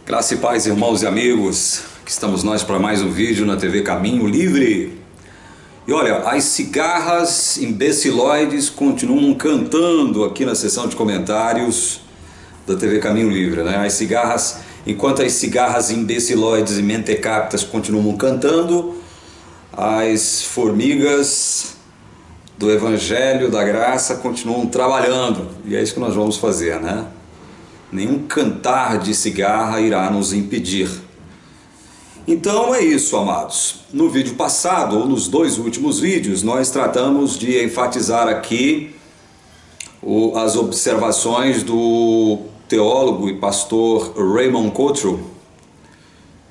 Graça e paz, irmãos e amigos, que estamos nós para mais um vídeo na TV Caminho Livre. E olha, as cigarras imbeciloides continuam cantando aqui na seção de comentários da TV Caminho Livre, né? As cigarras, enquanto as cigarras imbeciloides e mentecaptas continuam cantando, as formigas do Evangelho da Graça continuam trabalhando, e é isso que nós vamos fazer, né? Nenhum cantar de cigarra irá nos impedir. Então é isso, amados. No vídeo passado, ou nos dois últimos vídeos, nós tratamos de enfatizar aqui as observações do teólogo e pastor Raymond Cottrell.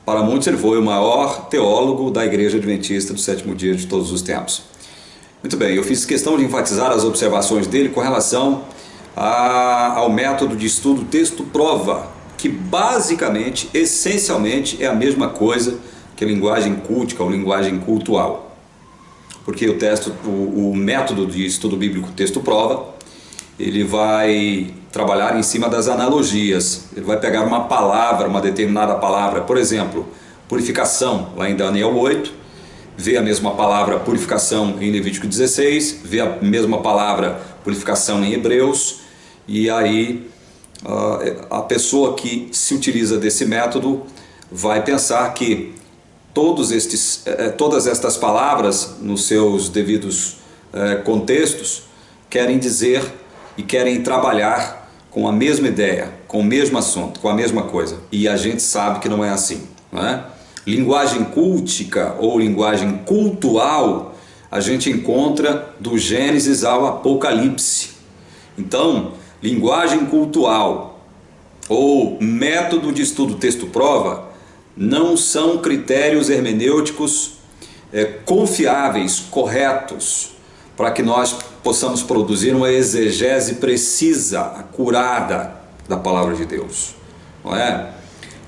Para muitos ele foi o maior teólogo da Igreja Adventista do Sétimo Dia de todos os tempos. Muito bem, eu fiz questão de enfatizar as observações dele com relação ao método de estudo texto-prova, que basicamente, essencialmente, é a mesma coisa que a linguagem cultica ou linguagem cultual. Porque o método de estudo bíblico texto-prova, ele vai trabalhar em cima das analogias. Ele vai pegar uma palavra, uma determinada palavra, por exemplo, purificação, lá em Daniel 8, vê a mesma palavra purificação em Levítico 16, vê a mesma palavra purificação em Hebreus, e aí a pessoa que se utiliza desse método vai pensar que todas estas palavras, nos seus devidos contextos, querem dizer e querem trabalhar com a mesma ideia, com o mesmo assunto, com a mesma coisa. E a gente sabe que não é assim, não é? Linguagem cultica ou linguagem cultual a gente encontra do Gênesis ao Apocalipse. Então, linguagem cultual ou método de estudo texto-prova não são critérios hermenêuticos confiáveis, corretos, para que nós possamos produzir uma exegese precisa, acurada da palavra de Deus, não é?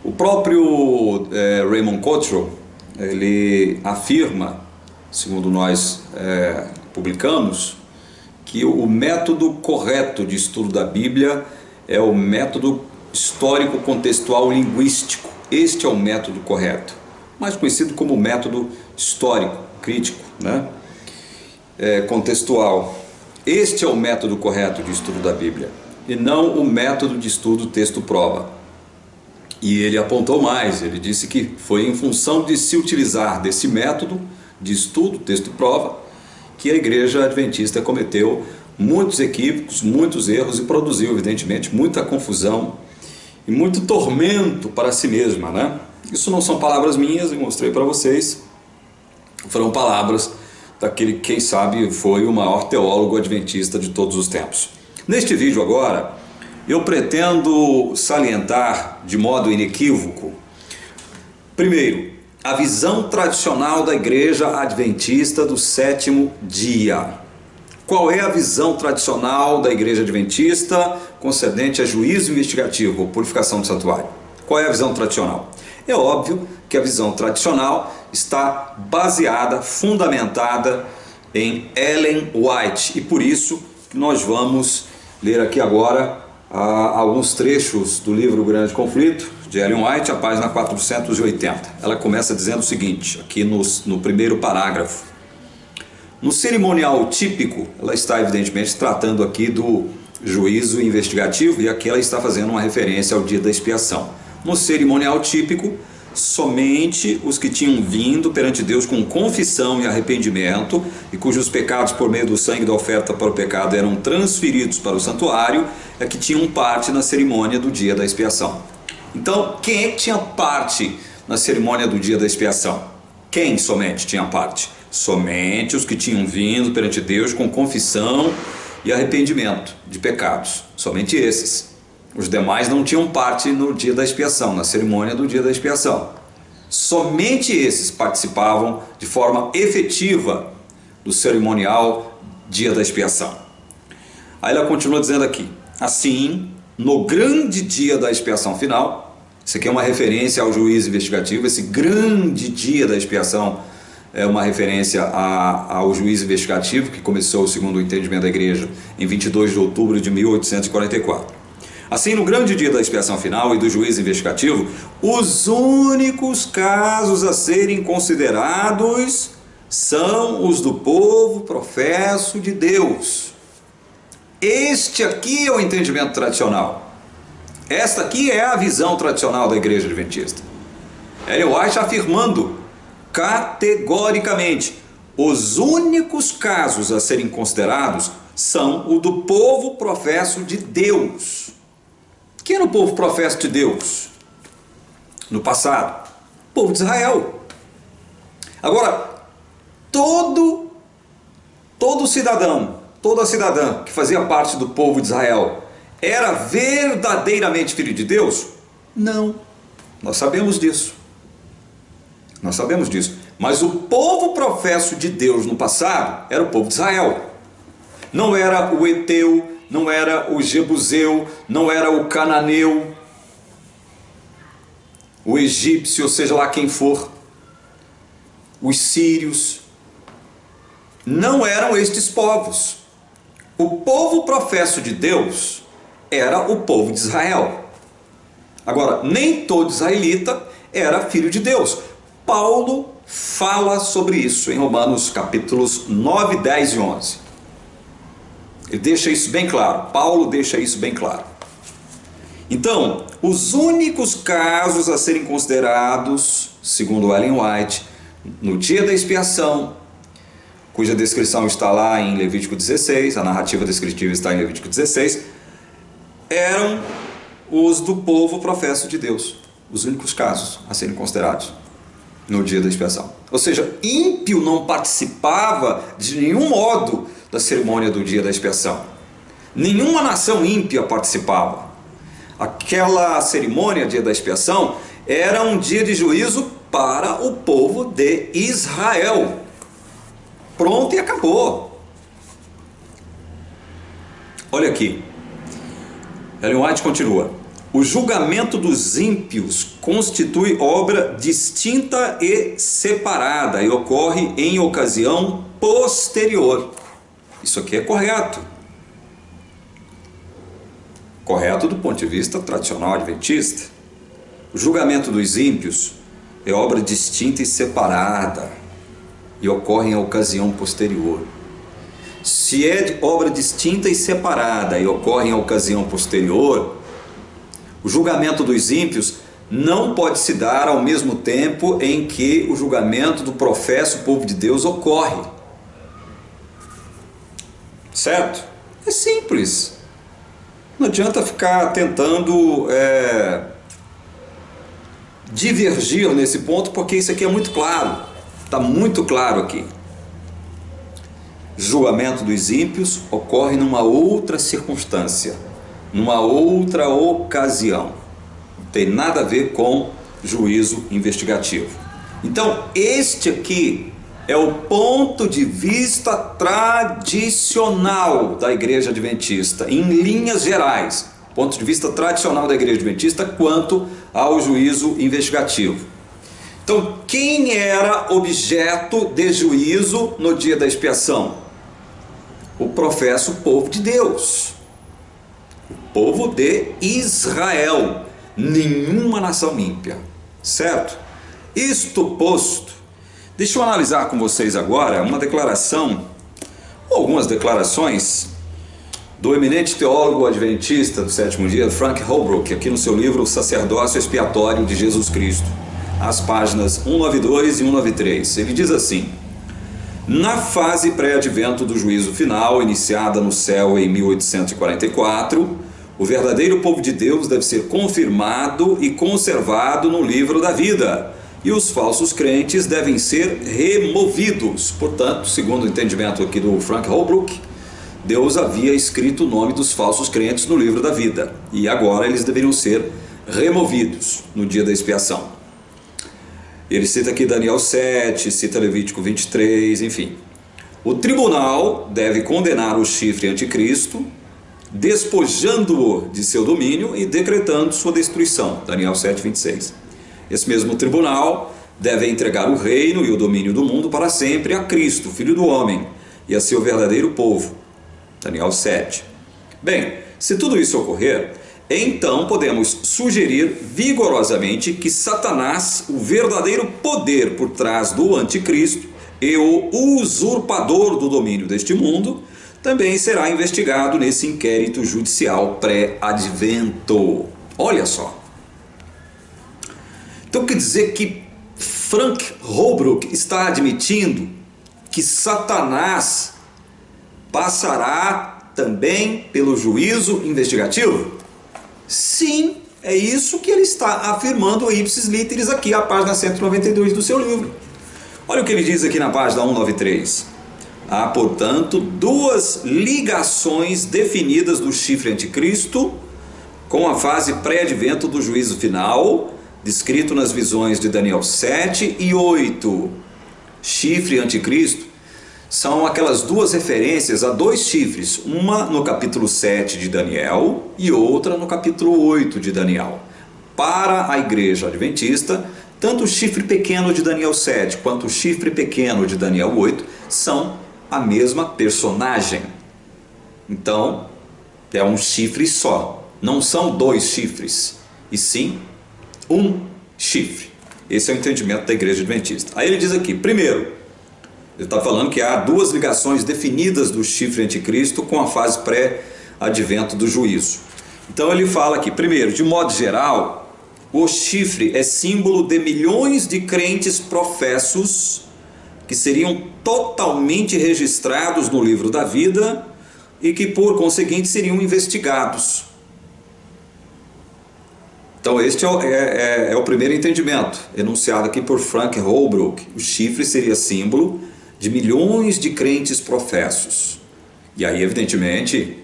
O próprio Raymond Cottrell, ele afirma, segundo nós publicamos, que o método correto de estudo da Bíblia é o método histórico contextual linguístico. Este é o método correto, mais conhecido como método histórico crítico, né? Contextual. Este é o método correto de estudo da Bíblia e não o método de estudo texto-prova. E ele apontou mais, ele disse que foi em função de se utilizar desse método de estudo texto-prova que a Igreja Adventista cometeu muitos equívocos, muitos erros e produziu, evidentemente, muita confusão e muito tormento para si mesma, né? Isso não são palavras minhas, eu mostrei para vocês, foram palavras daquele que, quem sabe, foi o maior teólogo adventista de todos os tempos. Neste vídeo agora, eu pretendo salientar de modo inequívoco, primeiro, a visão tradicional da Igreja Adventista do Sétimo Dia. Qual é a visão tradicional da Igreja Adventista concedente a juízo investigativo ou purificação do santuário? Qual é a visão tradicional? É óbvio que a visão tradicional está baseada, fundamentada em Ellen White, e por isso nós vamos ler aqui agora alguns trechos do livro O Grande Conflito, de Ellen White, a página 480. Ela começa dizendo o seguinte, aqui no primeiro parágrafo. No cerimonial típico, ela está evidentemente tratando aqui do juízo investigativo, e aqui ela está fazendo uma referência ao dia da expiação. No cerimonial típico, somente os que tinham vindo perante Deus com confissão e arrependimento, e cujos pecados por meio do sangue da oferta para o pecado eram transferidos para o santuário, é que tinham parte na cerimônia do dia da expiação. Então, quem é que tinha parte na cerimônia do dia da expiação? Quem somente tinha parte? Somente os que tinham vindo perante Deus com confissão e arrependimento de pecados. Somente esses. Os demais não tinham parte no dia da expiação, na cerimônia do dia da expiação. Somente esses participavam de forma efetiva do cerimonial dia da expiação. Aí ela continua dizendo aqui, assim, no grande dia da expiação final, isso aqui é uma referência ao juízo investigativo, esse grande dia da expiação é uma referência ao juízo investigativo que começou, segundo o entendimento da igreja, em 22 de outubro de 1844. Assim, no grande dia da expiação final e do juízo investigativo, os únicos casos a serem considerados são os do povo professo de Deus. Este aqui é o entendimento tradicional. Esta aqui é a visão tradicional da Igreja Adventista. Ellen White afirmando categoricamente: os únicos casos a serem considerados são o do povo professo de Deus. Quem era o povo professo de Deus no passado? O povo de Israel. Agora, todo cidadão, toda cidadã que fazia parte do povo de Israel era verdadeiramente filho de Deus? Não. Nós sabemos disso. Nós sabemos disso. Mas o povo professo de Deus no passado era o povo de Israel. Não era o Eteu, não era o Jebuseu, não era o Cananeu, o egípcio, ou seja lá quem for, os sírios. Não eram estes povos. O povo professo de Deus era o povo de Israel. Agora, nem todo israelita era filho de Deus. Paulo fala sobre isso em Romanos capítulos 9, 10 e 11. Ele deixa isso bem claro. Paulo deixa isso bem claro. Então, os únicos casos a serem considerados, segundo Ellen White, no dia da expiação, cuja descrição está lá em Levítico 16, a narrativa descritiva está em Levítico 16, eram os do povo professo de Deus. Os únicos casos a serem considerados no dia da expiação. Ou seja, ímpio não participava de nenhum modo da cerimônia do dia da expiação. Nenhuma nação ímpia participava. Aquela cerimônia, dia da expiação, era um dia de juízo para o povo de Israel. Pronto e acabou. Olha aqui. Ellen White continua: o julgamento dos ímpios constitui obra distinta e separada e ocorre em ocasião posterior. Isso aqui é correto. Correto do ponto de vista tradicional adventista. O julgamento dos ímpios é obra distinta e separada e ocorre em ocasião posterior. Se é de obra distinta e separada e ocorre em ocasião posterior, o julgamento dos ímpios não pode se dar ao mesmo tempo em que o julgamento do professo povo de Deus ocorre. Certo? É simples. Não adianta ficar tentando divergir nesse ponto, porque isso aqui é muito claro. Está muito claro aqui. Julgamento dos ímpios ocorre numa outra circunstância, numa outra ocasião. Não tem nada a ver com juízo investigativo. Então, este aqui é o ponto de vista tradicional da Igreja Adventista, em linhas gerais. Ponto de vista tradicional da Igreja Adventista quanto ao juízo investigativo. Então, quem era objeto de juízo no dia da expiação? O professo povo de Deus. O povo de Israel. Nenhuma nação ímpia. Certo? Isto posto, deixa eu analisar com vocês agora uma declaração, ou algumas declarações, do eminente teólogo adventista do sétimo dia, Frank Holbrook, aqui no seu livro O Sacerdócio Expiatório de Jesus Cristo, as páginas 192 e 193. Ele diz assim: na fase pré-advento do juízo final, iniciada no céu em 1844, o verdadeiro povo de Deus deve ser confirmado e conservado no livro da vida, e os falsos crentes devem ser removidos. Portanto, segundo o entendimento aqui do Frank Holbrook, Deus havia escrito o nome dos falsos crentes no livro da vida, e agora eles deveriam ser removidos no dia da expiação. Ele cita aqui Daniel 7, cita Levítico 23, enfim. O tribunal deve condenar o chifre anticristo, despojando-o de seu domínio e decretando sua destruição. Daniel 7, 26. Esse mesmo tribunal deve entregar o reino e o domínio do mundo para sempre a Cristo, Filho do Homem, e a seu verdadeiro povo. Daniel 7. Bem, se tudo isso ocorrer, então podemos sugerir vigorosamente que Satanás, o verdadeiro poder por trás do anticristo e o usurpador do domínio deste mundo, também será investigado nesse inquérito judicial pré-advento. Olha só. Então quer dizer que Frank Holbrook está admitindo que Satanás passará também pelo juízo investigativo? Sim, é isso que ele está afirmando ipsis literis aqui, a página 192 do seu livro. Olha o que ele diz aqui na página 193. Há, portanto, duas ligações definidas do chifre anticristo com a fase pré-advento do juízo final, descrito nas visões de Daniel 7 e 8. Chifre anticristo são aquelas duas referências a dois chifres, uma no capítulo 7 de Daniel e outra no capítulo 8 de Daniel. Para a igreja adventista, tanto o chifre pequeno de Daniel 7 quanto o chifre pequeno de Daniel 8 são a mesma personagem. Então, é um chifre só. Não são dois chifres, e sim um chifre. Esse é o entendimento da igreja adventista. Aí ele diz aqui, primeiro, ele está falando que há duas ligações definidas do chifre anticristo com a fase pré-advento do juízo. Então ele fala aqui, primeiro, de modo geral, o chifre é símbolo de milhões de crentes professos que seriam totalmente registrados no livro da vida e que por conseguinte seriam investigados. Então este é o primeiro entendimento, enunciado aqui por Frank Holbrook. O chifre seria símbolo de milhões de crentes professos. E aí, evidentemente,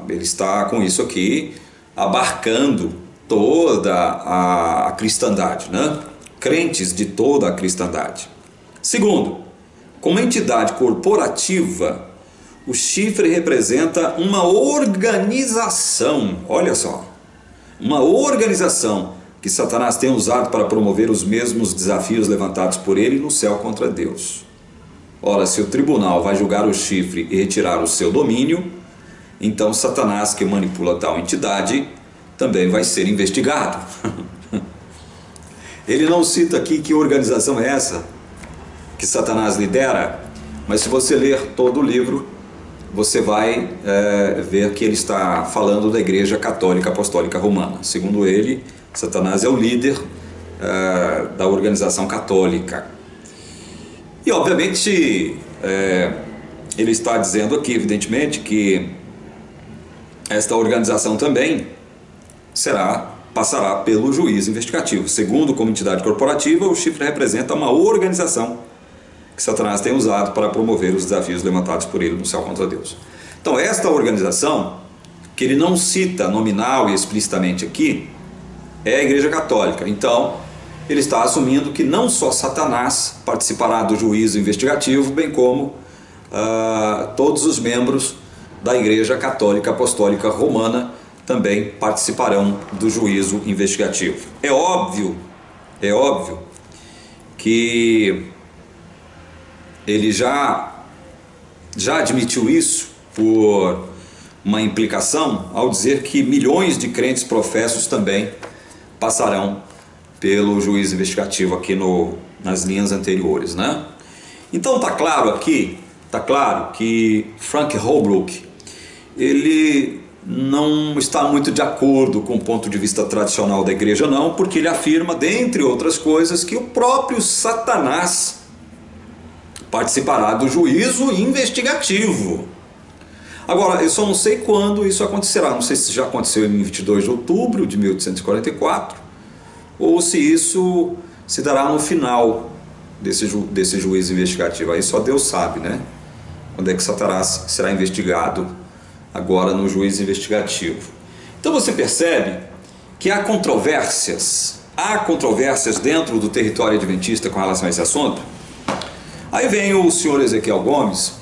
ele está com isso aqui abarcando toda a cristandade, né? Crentes de toda a cristandade. Segundo, como entidade corporativa, o chifre representa uma organização, olha só, uma organização que Satanás tem usado para promover os mesmos desafios levantados por ele no céu contra Deus. Ora, se o tribunal vai julgar o chifre e retirar o seu domínio, então Satanás, que manipula tal entidade, também vai ser investigado. Ele não cita aqui que organização é essa que Satanás lidera, mas se você ler todo o livro, você vai ver que ele está falando da Igreja Católica Apostólica Romana. Segundo ele, Satanás é o líder da organização católica. E obviamente ele está dizendo aqui, evidentemente, que esta organização também passará pelo juízo investigativo. Segundo, como entidade corporativa, o chifre representa uma organização que Satanás tem usado para promover os desafios levantados por ele no céu contra Deus. Então, esta organização, que ele não cita nominal e explicitamente aqui, é a Igreja Católica. Então, ele está assumindo que não só Satanás participará do juízo investigativo, bem como todos os membros da Igreja Católica Apostólica Romana também participarão do juízo investigativo. É óbvio que ele já admitiu isso por uma implicação ao dizer que milhões de crentes professos também passarão pelo juízo investigativo aqui nas linhas anteriores, né? Então está claro que Frank Holbrook ele não está muito de acordo com o ponto de vista tradicional da igreja, não, porque ele afirma, dentre outras coisas, que o próprio Satanás participará do juízo investigativo. Agora, eu só não sei quando isso acontecerá. Não sei se já aconteceu em 22 de outubro de 1844 ou se isso se dará no final desse juízo investigativo. Aí só Deus sabe, né? Quando é que Satanás será investigado agora no juízo investigativo. Então você percebe que há controvérsias dentro do território adventista com relação a esse assunto. Aí vem o senhor Ezequiel Gomes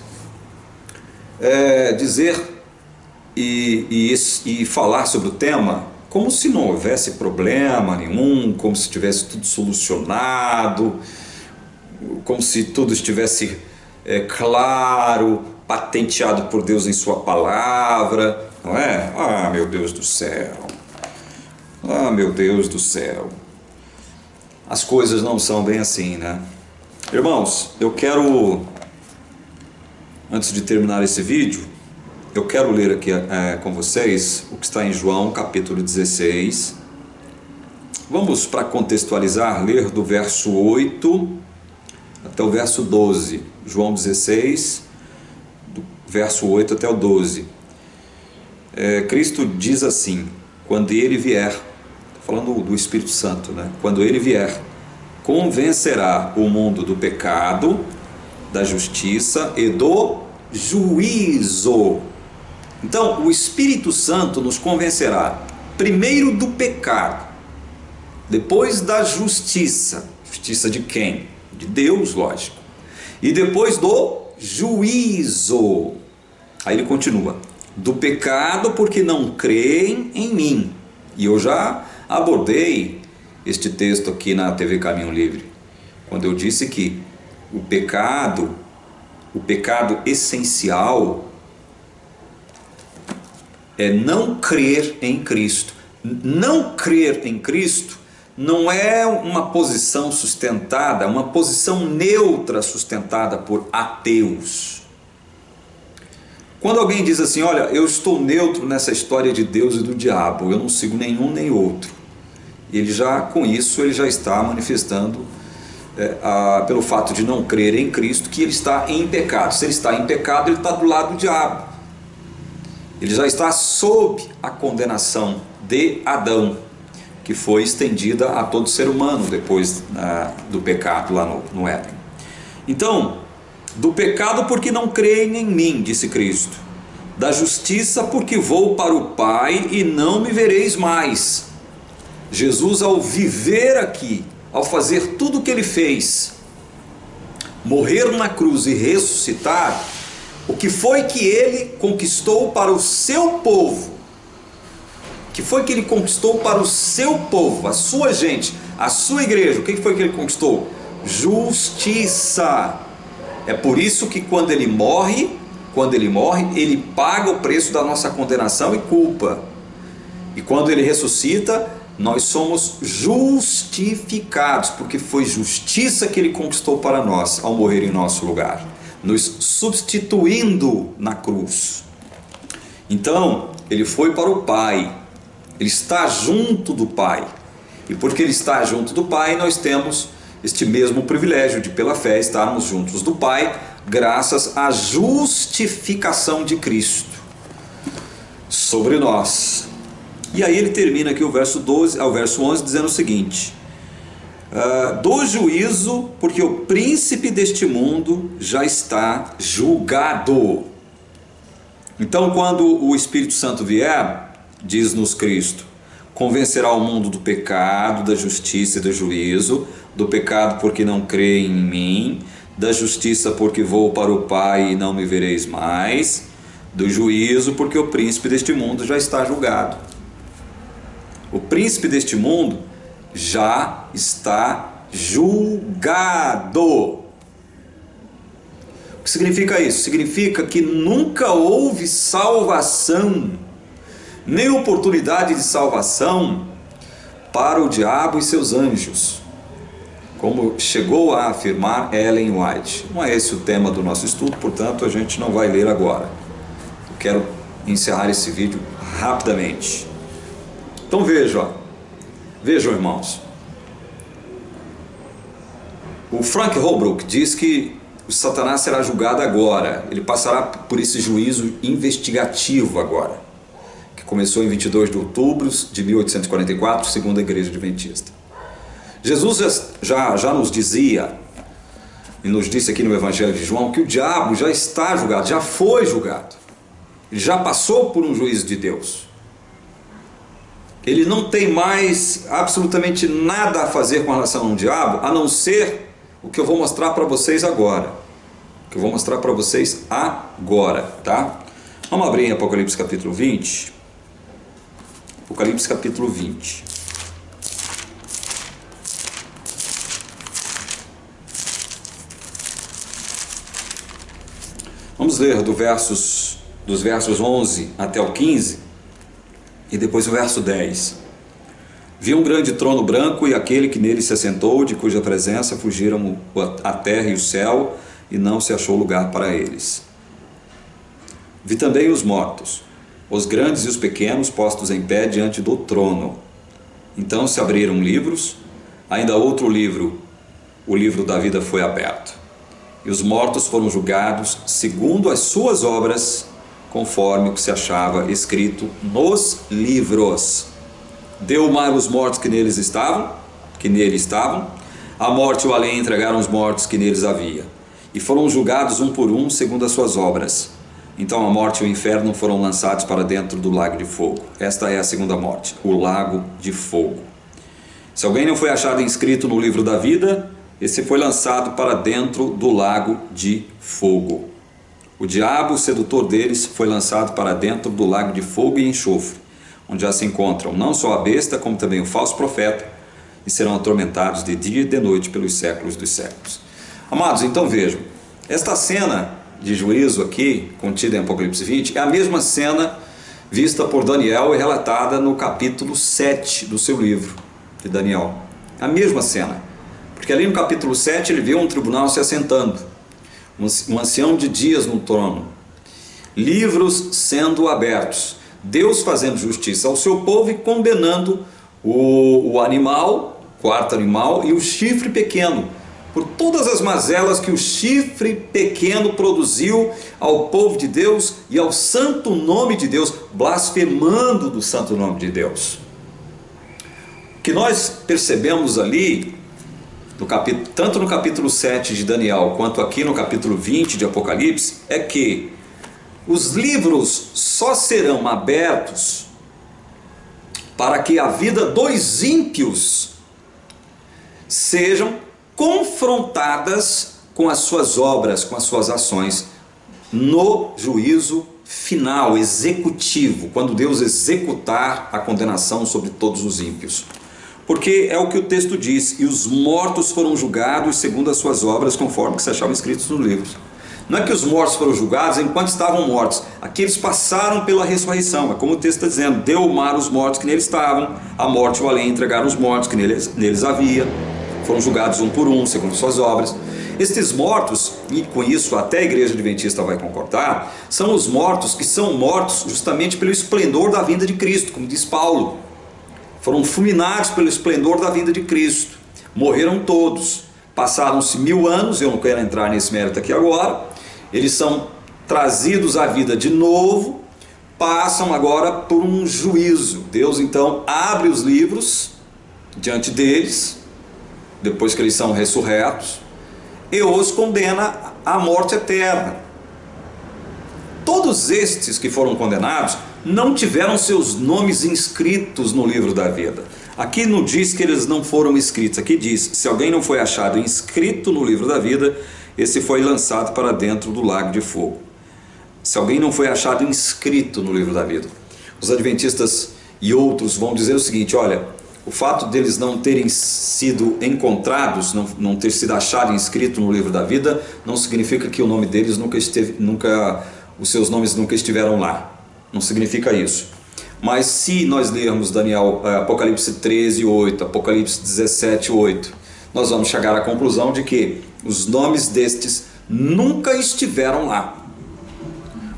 dizer e falar sobre o tema como se não houvesse problema nenhum, como se tivesse tudo solucionado, como se tudo estivesse claro, patenteado por Deus em sua palavra. não é? Ah, meu Deus do céu. Ah, meu Deus do céu. As coisas não são bem assim, né? Irmãos, eu quero, antes de terminar esse vídeo, eu quero ler aqui com vocês o que está em João capítulo 16. Vamos, para contextualizar, ler do verso 8 até o verso 12. João 16, do verso 8 até o 12. Cristo diz assim: quando ele vier, falando do Espírito Santo, né? Quando ele vier, convencerá o mundo do pecado, da justiça e do juízo. Então, o Espírito Santo nos convencerá primeiro do pecado, depois da justiça. Justiça de quem? De Deus, lógico. E depois do juízo. Aí ele continua: do pecado porque não creem em mim. E eu já abordei este texto aqui na TV Caminho Livre, quando eu disse que o pecado essencial é não crer em Cristo. Não crer em Cristo não é uma posição sustentada, uma posição neutra sustentada por ateus. Quando alguém diz assim: olha, eu estou neutro nessa história de Deus e do diabo, eu não sigo nenhum nem outro, ele já, com isso, ele já está manifestando, pelo fato de não crer em Cristo, que ele está em pecado. Se ele está em pecado, ele está do lado do diabo. Ele já está sob a condenação de Adão, que foi estendida a todo ser humano depois do pecado lá no Éden. Então, do pecado porque não creem em mim, disse Cristo. Da justiça porque vou para o Pai e não me vereis mais. Jesus, ao viver aqui, ao fazer tudo o que ele fez, morrer na cruz e ressuscitar, o que foi que ele conquistou para o seu povo? O que foi que ele conquistou para o seu povo, a sua gente, a sua igreja? O que foi que ele conquistou? Justiça. É por isso que quando ele morre, ele paga o preço da nossa condenação e culpa. E quando ele ressuscita, nós somos justificados, porque foi justiça que ele conquistou para nós ao morrer em nosso lugar, nos substituindo na cruz. Então, ele foi para o Pai, ele está junto do Pai, e porque ele está junto do Pai, nós temos este mesmo privilégio de, pela fé, estarmos juntos do Pai, graças à justificação de Cristo sobre nós. E aí ele termina aqui o verso 12 ao verso 11 dizendo o seguinte: do juízo, porque o príncipe deste mundo já está julgado. Então, quando o Espírito Santo vier, diz-nos Cristo, convencerá o mundo do pecado, da justiça e do juízo. Do pecado porque não creem em mim, da justiça porque vou para o Pai e não me vereis mais, do juízo porque o príncipe deste mundo já está julgado. O príncipe deste mundo já está julgado. O que significa isso? Significa que nunca houve salvação, nem oportunidade de salvação para o diabo e seus anjos, como chegou a afirmar Ellen White. Não é esse o tema do nosso estudo, portanto a gente não vai ler agora. Eu quero encerrar esse vídeo rapidamente. Então vejam, irmãos, o Frank Holbrook diz que o Satanás será julgado agora, ele passará por esse juízo investigativo agora, que começou em 22 de outubro de 1844, segundo a Igreja Adventista. Jesus já nos dizia, e nos disse aqui no Evangelho de João, que o diabo já está julgado, já foi julgado, ele já passou por um juízo de Deus. Ele não tem mais absolutamente nada a fazer com relação ao diabo, a não ser o que eu vou mostrar para vocês agora. Tá? Vamos abrir em Apocalipse capítulo 20. Apocalipse capítulo 20. Vamos ler do versos dos versos 11 até o 15, e depois o verso 10. Vi um grande trono branco e aquele que nele se assentou, de cuja presença fugiram a terra e o céu, e não se achou lugar para eles. Vi também os mortos, os grandes e os pequenos, postos em pé diante do trono. Então se abriram livros, ainda outro livro, o livro da vida, foi aberto. E os mortos foram julgados segundo as suas obras, conforme o que se achava escrito nos livros. Deu o mar os mortos que nele estavam, a morte e o além entregaram os mortos que neles havia, e foram julgados um por um segundo as suas obras. Então a morte e o inferno foram lançados para dentro do lago de fogo. Esta é a segunda morte, o lago de fogo. Se alguém não foi achado inscrito no livro da vida, esse foi lançado para dentro do lago de fogo. O diabo, o sedutor deles, foi lançado para dentro do lago de fogo e enxofre, onde já se encontram não só a besta, como também o falso profeta, e serão atormentados de dia e de noite pelos séculos dos séculos. Amados, então vejam, esta cena de juízo aqui, contida em Apocalipse 20, é a mesma cena vista por Daniel e relatada no capítulo 7 do seu livro de Daniel. A mesma cena, porque ali no capítulo 7 ele vê um tribunal se assentando, um ancião de dias no trono, livros sendo abertos, Deus fazendo justiça ao seu povo e condenando o animal, quarto animal, e o chifre pequeno, por todas as mazelas que o chifre pequeno produziu ao povo de Deus e ao santo nome de Deus, blasfemando do santo nome de Deus. O que nós percebemos ali, tanto no capítulo 7 de Daniel, quanto aqui no capítulo 20 de Apocalipse, é que os livros só serão abertos para que a vida dos ímpios sejam confrontadas com as suas obras, com as suas ações, no juízo final, executivo, quando Deus executar a condenação sobre todos os ímpios. Porque é o que o texto diz: e os mortos foram julgados segundo as suas obras, conforme que se achavam escritos nos livros. Não é que os mortos foram julgados enquanto estavam mortos, aqui eles passaram pela ressurreição. É como o texto está dizendo: deu o mar os mortos que neles estavam, a morte e o além entregaram os mortos que neles havia, foram julgados um por um, segundo suas obras. Estes mortos, e com isso até a igreja adventista vai concordar, são os mortos que são mortos justamente pelo esplendor da vinda de Cristo, como diz Paulo. Foram fulminados pelo esplendor da vinda de Cristo, morreram todos, passaram-se 1000 anos, eu não quero entrar nesse mérito aqui agora, eles são trazidos à vida de novo, passam agora por um juízo. Deus então abre os livros diante deles, depois que eles são ressurretos, e os condena à morte eterna. Todos estes que foram condenados não tiveram seus nomes inscritos no livro da vida. Aqui não diz que eles não foram escritos, aqui diz: se alguém não foi achado inscrito no livro da vida, esse foi lançado para dentro do lago de fogo. Se alguém não foi achado inscrito no livro da vida. Os adventistas e outros vão dizer o seguinte: olha, o fato deles não terem sido encontrados, não ter sido achado inscrito no livro da vida, não significa que o nome deles os seus nomes nunca estiveram lá. Não significa isso. Mas se nós lermos Apocalipse 13, 8, Apocalipse 17, 8, nós vamos chegar à conclusão de que os nomes destes nunca estiveram lá.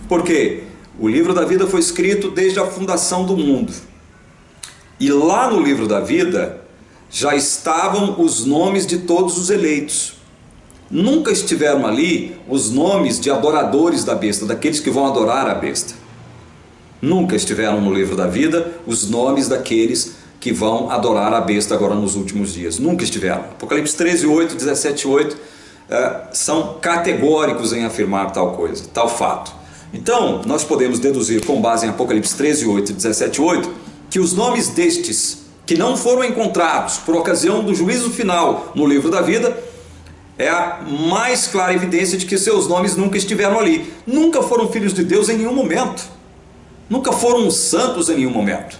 Porque o livro da vida foi escrito desde a fundação do mundo. E lá no livro da vida já estavam os nomes de todos os eleitos. Nunca estiveram ali os nomes de adoradores da besta, daqueles que vão adorar a besta. Nunca estiveram no livro da vida os nomes daqueles que vão adorar a besta agora nos últimos dias. Nunca estiveram. Apocalipse 13, 8, 17, 8 são categóricos em afirmar tal coisa, tal fato. Então, nós podemos deduzir, com base em Apocalipse 13, 8 e 17, 8, que os nomes destes que não foram encontrados por ocasião do juízo final no livro da vida é a mais clara evidência de que seus nomes nunca estiveram ali. Nunca foram filhos de Deus em nenhum momento. Nunca foram santos em nenhum momento.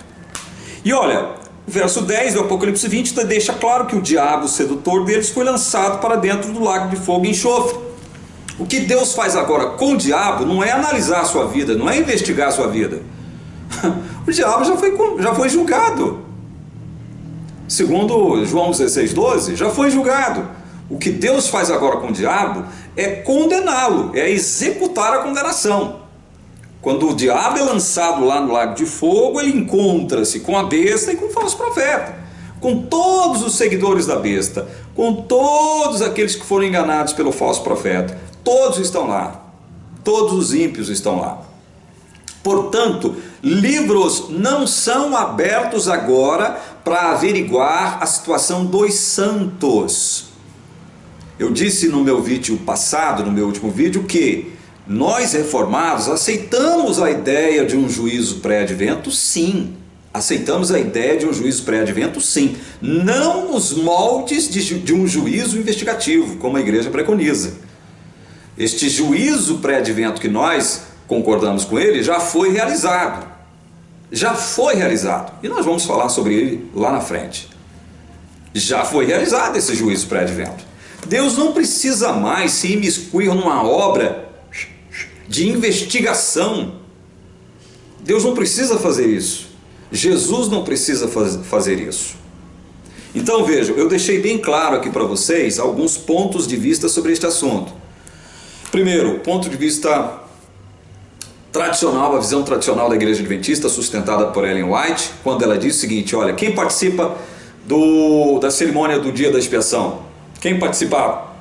E olha, o verso 10 do Apocalipse 20 deixa claro que o diabo, o sedutor deles, foi lançado para dentro do lago de fogo e enxofre, O que Deus faz agora com o diabo não é analisar a sua vida, não é investigar a sua vida. O diabo já foi julgado. Segundo João 16:12, já foi julgado. O que Deus faz agora com o diabo é condená-lo, é executar a condenação. Quando o diabo é lançado lá no lago de fogo, ele encontra-se com a besta e com o falso profeta, com todos os seguidores da besta, com todos aqueles que foram enganados pelo falso profeta. Todos estão lá, todos os ímpios estão lá. Portanto, livros não são abertos agora para averiguar a situação dos santos. Eu disse no meu vídeo passado, no meu último vídeo, que nós reformados aceitamos a ideia de um juízo pré-advento, sim. Aceitamos a ideia de um juízo pré-advento, sim. Não nos moldes de um juízo investigativo, como a igreja preconiza. Este juízo pré-advento que nós concordamos com ele já foi realizado. Já foi realizado. E nós vamos falar sobre ele lá na frente. Já foi realizado esse juízo pré-advento. Deus não precisa mais se imiscuir numa obra de investigação. Deus não precisa fazer isso. Jesus não precisa fazer isso. Então vejam, eu deixei bem claro aqui para vocês alguns pontos de vista sobre este assunto. Primeiro, ponto de vista tradicional, a visão tradicional da Igreja Adventista, sustentada por Ellen White, quando ela diz o seguinte: olha, quem participa da cerimônia do dia da expiação? Quem participa?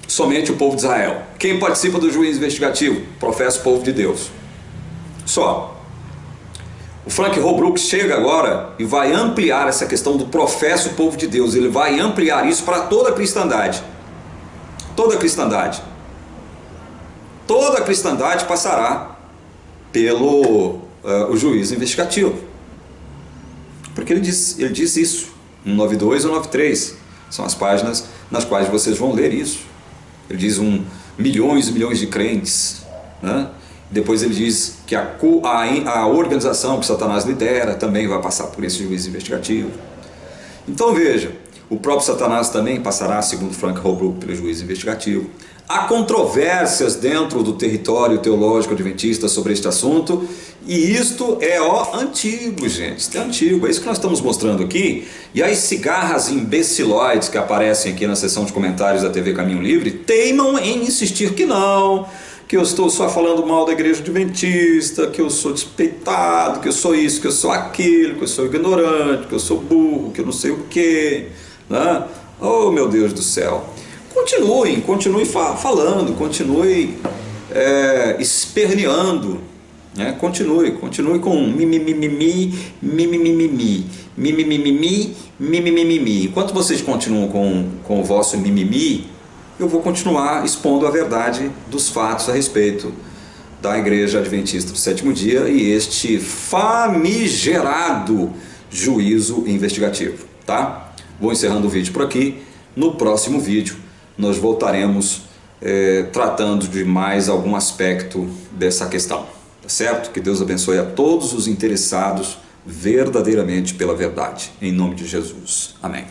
Somente o povo de Israel. Quem participa do juízo investigativo? Professa o povo de Deus. Só. O Frank Holbrook chega agora e vai ampliar essa questão do professa o povo de Deus. Ele vai ampliar isso para toda a cristandade. Toda a cristandade. Toda a cristandade passará pelo o juízo investigativo. Porque ele diz isso no 92 ou 93. São as páginas nas quais vocês vão ler isso. Ele diz milhões e milhões de crentes, né? Depois ele diz que a organização que Satanás lidera também vai passar por esse juízo investigativo. Então veja, o próprio Satanás também passará, segundo Frank Holbrook, pelo juízo investigativo. Há controvérsias dentro do território teológico adventista sobre este assunto, e isto é antigo, gente, é antigo, é isso que nós estamos mostrando aqui. E as cigarras imbecilóides que aparecem aqui na seção de comentários da TV Caminho Livre teimam em insistir que não, que eu estou só falando mal da igreja adventista, que eu sou despeitado, que eu sou isso, que eu sou aquilo, que eu sou ignorante, que eu sou burro, que eu não sei o que, né? Oh, meu Deus do céu! Continue falando, continue esperneando, né? Continue com mimimi. Enquanto vocês continuam com o vosso mimimi, eu vou continuar expondo a verdade dos fatos a respeito da Igreja Adventista do Sétimo Dia e este famigerado juízo investigativo, tá? Vou encerrando o vídeo por aqui. No próximo vídeo nós voltaremos tratando de mais algum aspecto dessa questão, tá certo? Que Deus abençoe a todos os interessados verdadeiramente pela verdade, em nome de Jesus. Amém.